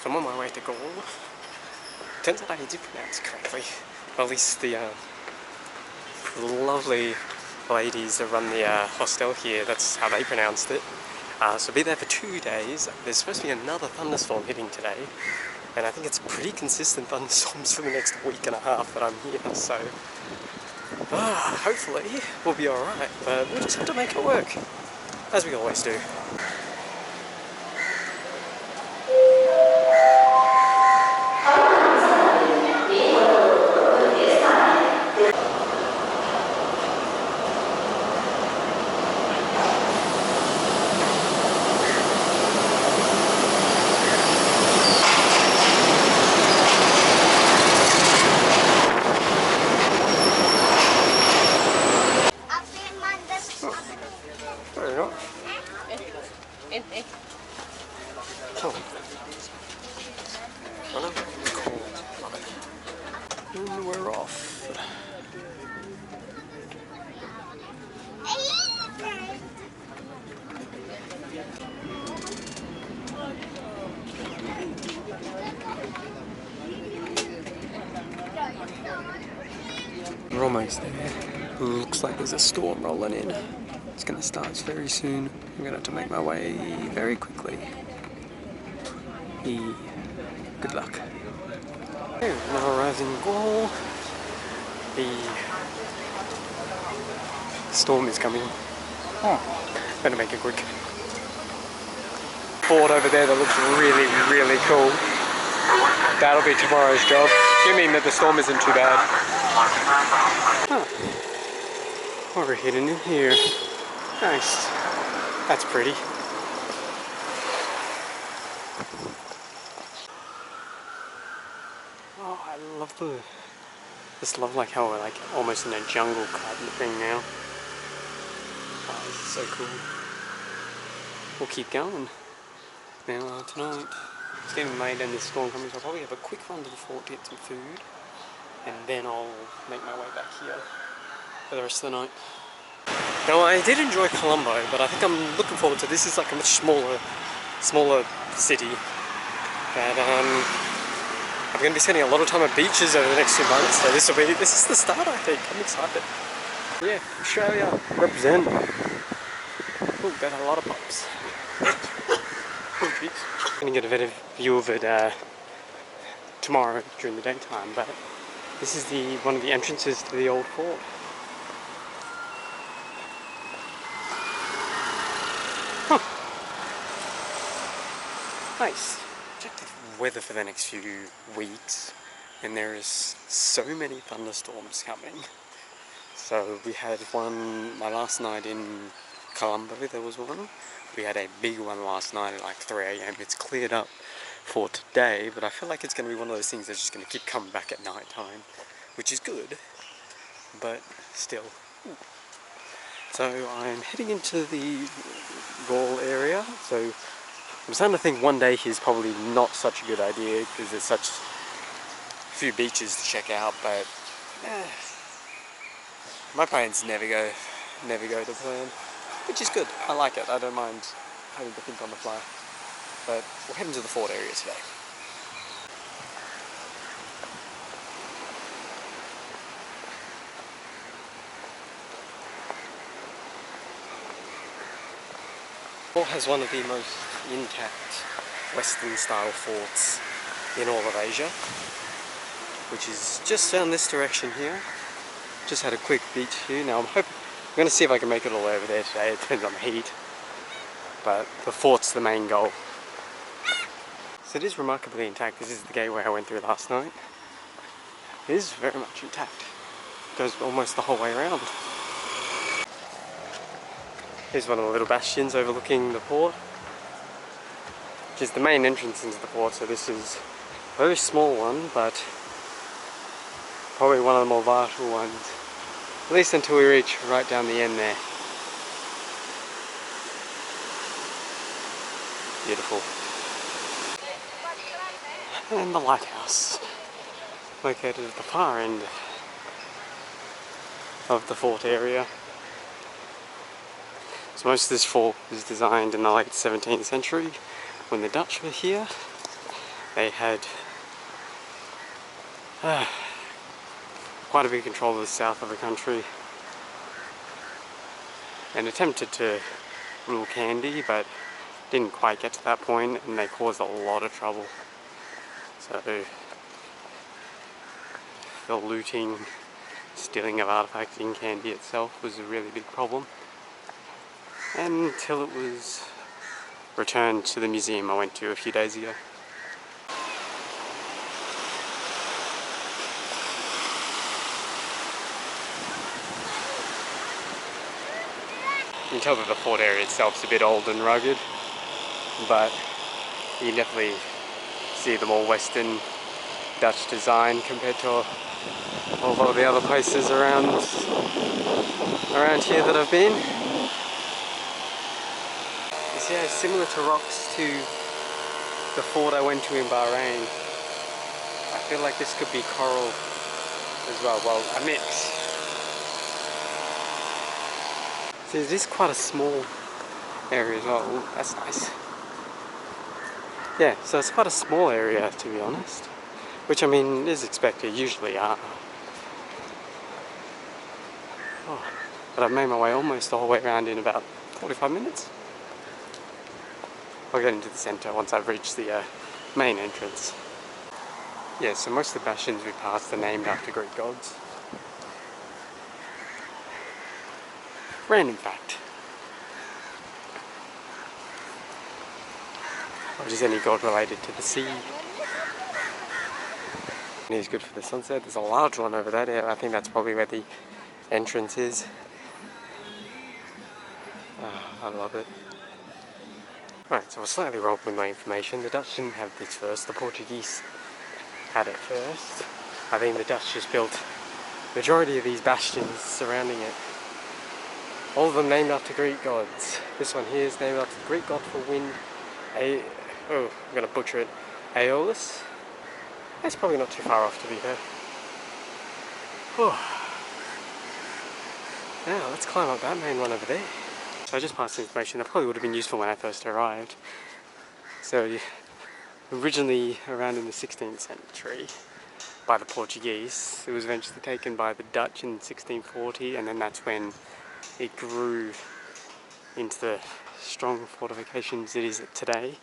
So I'm on my way to Galle. Turns out I did pronounce it correctly. Or at least the lovely ladies that run the hostel here, that's how they pronounced it. So be there for 2 days. There's supposed to be another thunderstorm hitting today, and I think it's pretty consistent thunderstorms for the next week and a half that I'm here, so hopefully we'll be alright, but we'll just have to make it work, as we always do. And we're off. We're almost there. Looks like there's a storm rolling in. It's going to start very soon. I'm going to have to make my way very quickly. Good luck. Okay, now arrived in Galle. The storm is coming. Better make it quick. Fort over there that looks really, really cool. That'll be tomorrow's job. Assuming that the storm isn't too bad. We're hidden in here. Nice. That's pretty. Oh, I love just love like how we're like almost in a jungle kind of thing now. Oh, this is so cool. We'll keep going. Now tonight it's getting late and the storm coming, so I'll probably have a quick run to the fort to get some food, and then I'll make my way back here for the rest of the night. Now I did enjoy Colombo, but I think I'm looking forward to this. Is like a much smaller city that I'm going to be spending a lot of time at beaches over the next 2 months. So this is the start, I think. I'm excited. Yeah, Australia represent. Oh, got a lot of pups. Oh jeez. I'm going to get a better view of it tomorrow during the daytime, but this is one of the entrances to the old fort. Nice. Check the weather for the next few weeks, and there is so many thunderstorms coming. So we had one, my last night in Colombo there was one. We had a big one last night at like 3 AM. It's cleared up for today, but I feel like it's going to be one of those things that's just going to keep coming back at night time, which is good, but still. So I'm heading into the Galle area, so I'm starting to think one day here's probably not such a good idea because there's such few beaches to check out, but my plans never go to plan, which is good. I like it. I don't mind having to think on the fly. But we're heading to the fort area today. Galle has one of the most intact Western style forts in all of Asia, which is just down this direction here. Just had a quick beach here. Now I'm going to see if I can make it all over there today. It depends on the heat, but the fort's the main goal. So it is remarkably intact. This is the gateway I went through last night. It is very much intact. It goes almost the whole way around. Here's one of the little bastions overlooking the port, which is the main entrance into the port. So this is a very small one, but probably one of the more vital ones, at least until we reach right down the end there. Beautiful. And the lighthouse, located at the far end of the fort area. So most of this fort was designed in the late 17th century when the Dutch were here, they had quite a big control of the south of the country and attempted to rule Kandy, but didn't quite get to that point, and they caused a lot of trouble. So the looting, stealing of artifacts in Kandy itself was a really big problem, until it was returned to the museum I went to a few days ago. You can tell that the fort area itself is a bit old and rugged, but you can definitely see the more Western Dutch design compared to a lot of the other places around here that I've been. You see how similar to rocks to the fort I went to in Bahrain. I feel like this could be coral as well, a mix. See, it is quite a small area as well. Ooh, that's nice. Yeah, so it's quite a small area, to be honest, which I mean is expected, usually are. Oh, but I've made my way almost the whole way around in about 45 minutes. I'll get into the centre once I've reached the main entrance. Yeah, so most of the bastions we passed are named after Greek gods. Random fact. Or just any god related to the sea. It is good for the sunset. There's a large one over there. I think that's probably where the entrance is. I love it. Right, so I was slightly wrong with my information. The Dutch didn't have this first. The Portuguese had it first. I think the Dutch just built the majority of these bastions surrounding it. All of them named after Greek gods. This one here is named after the Greek god for wind. I'm gonna butcher it. Aeolus. That's probably not too far off, to be fair. Now let's climb up that main one over there. So I just passed information that probably would have been useful when I first arrived. So originally around in the 16th century by the Portuguese, it was eventually taken by the Dutch in 1640, and then that's when it grew into the strong fortifications it is today.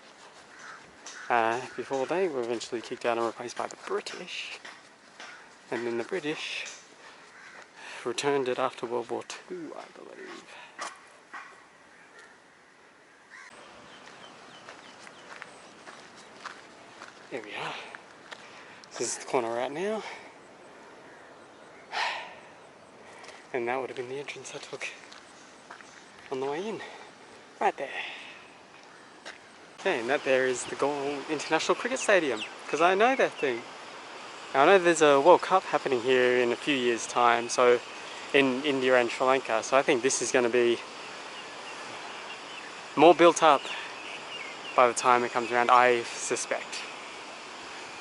Before they were eventually kicked out and replaced by the British, and then the British returned it after World War II, I believe. Here we are. This is the corner right now. And that would have been the entrance I took on the way in. Right there. Okay, and that there is the Galle International Cricket Stadium, because I know that thing. Now I know there's a World Cup happening here in a few years' time, so in India and Sri Lanka, so I think this is going to be more built up by the time it comes around, I suspect.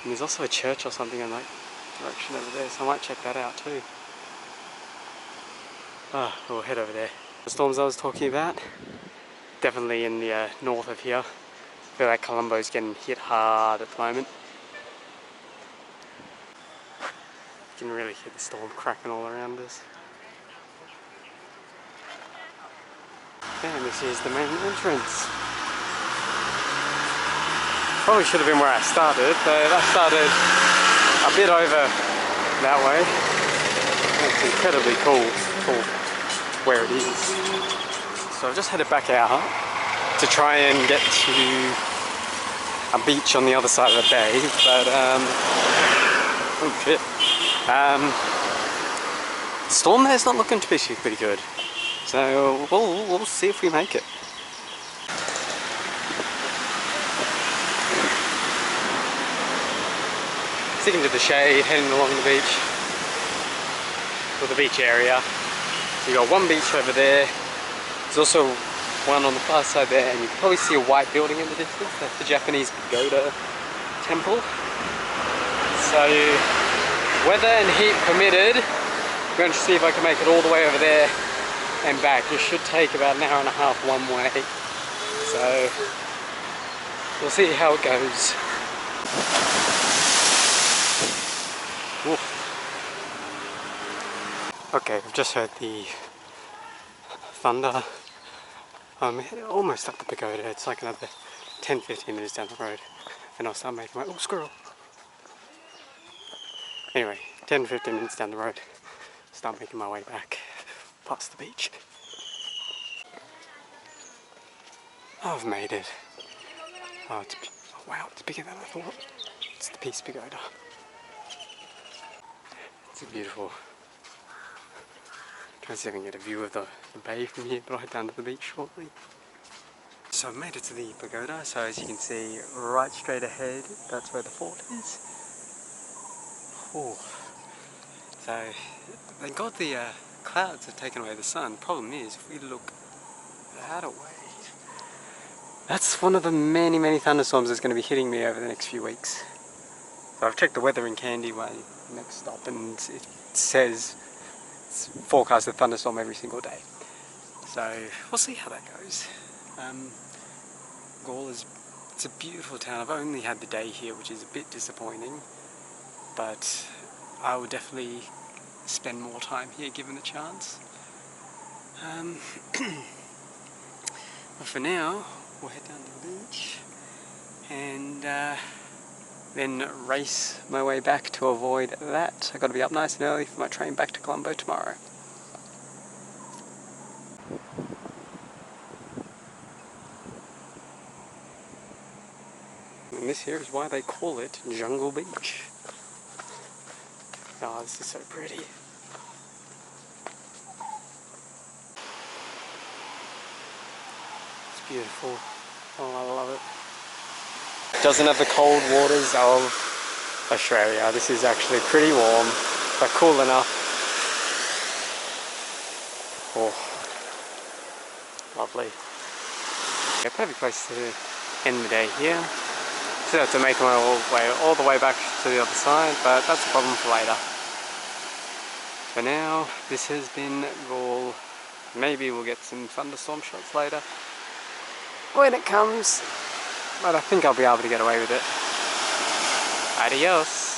And there's also a church or something in that direction over there, so I might check that out too. We'll head over there. The storms I was talking about, definitely in the north of here. I feel like Colombo's getting hit hard at the moment. You can really hear the storm cracking all around us. And this is the main entrance. Probably should have been where I started, but I started a bit over that way. It's incredibly cool for where it is. So I've just headed back out to try and get to a beach on the other side of the bay, but oh shit. The storm there's not looking particularly good, so we'll see if we make it. Sticking to the shade, heading along the beach, or the beach area. So you got one beach over there. There's also one on the far side there, and you can probably see a white building in the distance. That's the Japanese pagoda temple. So, weather and heat permitted, I'm going to see if I can make it all the way over there and back. It should take about an hour and a half one way. So, we'll see how it goes. Ooh. Okay, I've just heard the thunder. I'm almost up the pagoda. It's like another 10-15 minutes down the road, and I'll start making my squirrel. Anyway, 10-15 minutes down the road, start making my way back past the beach. I've made it. Oh, wow, it's bigger than I thought. It's the Peace Pagoda. It's beautiful. Trying to see if I can get a view of the bay from here, but I'll head down to the beach shortly. So I've made it to the pagoda, so as you can see, right straight ahead, that's where the fort is. Oh. So, thank God the clouds have taken away the sun. Problem is, if we look that away, that's one of the many thunderstorms that's going to be hitting me over the next few weeks. So I've checked the weather in Candy, my next stop, and it says it's forecast a thunderstorm every single day. So we'll see how that goes. Galle it's a beautiful town. I've only had the day here, which is a bit disappointing, but I would definitely spend more time here given the chance. But for now, we'll head down to the beach and then race my way back to avoid that. I've got to be up nice and early for my train back to Colombo tomorrow. And this here is why they call it Jungle Beach. Oh, this is so pretty. It's beautiful. Oh, I love it. Doesn't have the cold waters of Australia. This is actually pretty warm, but cool enough. Oh, lovely. Yeah, perfect place to end the day here. Still have to make my way all the way back to the other side, but that's a problem for later. For now, this has been Galle. Maybe we'll get some thunderstorm shots later when it comes, but I think I'll be able to get away with it. Adios.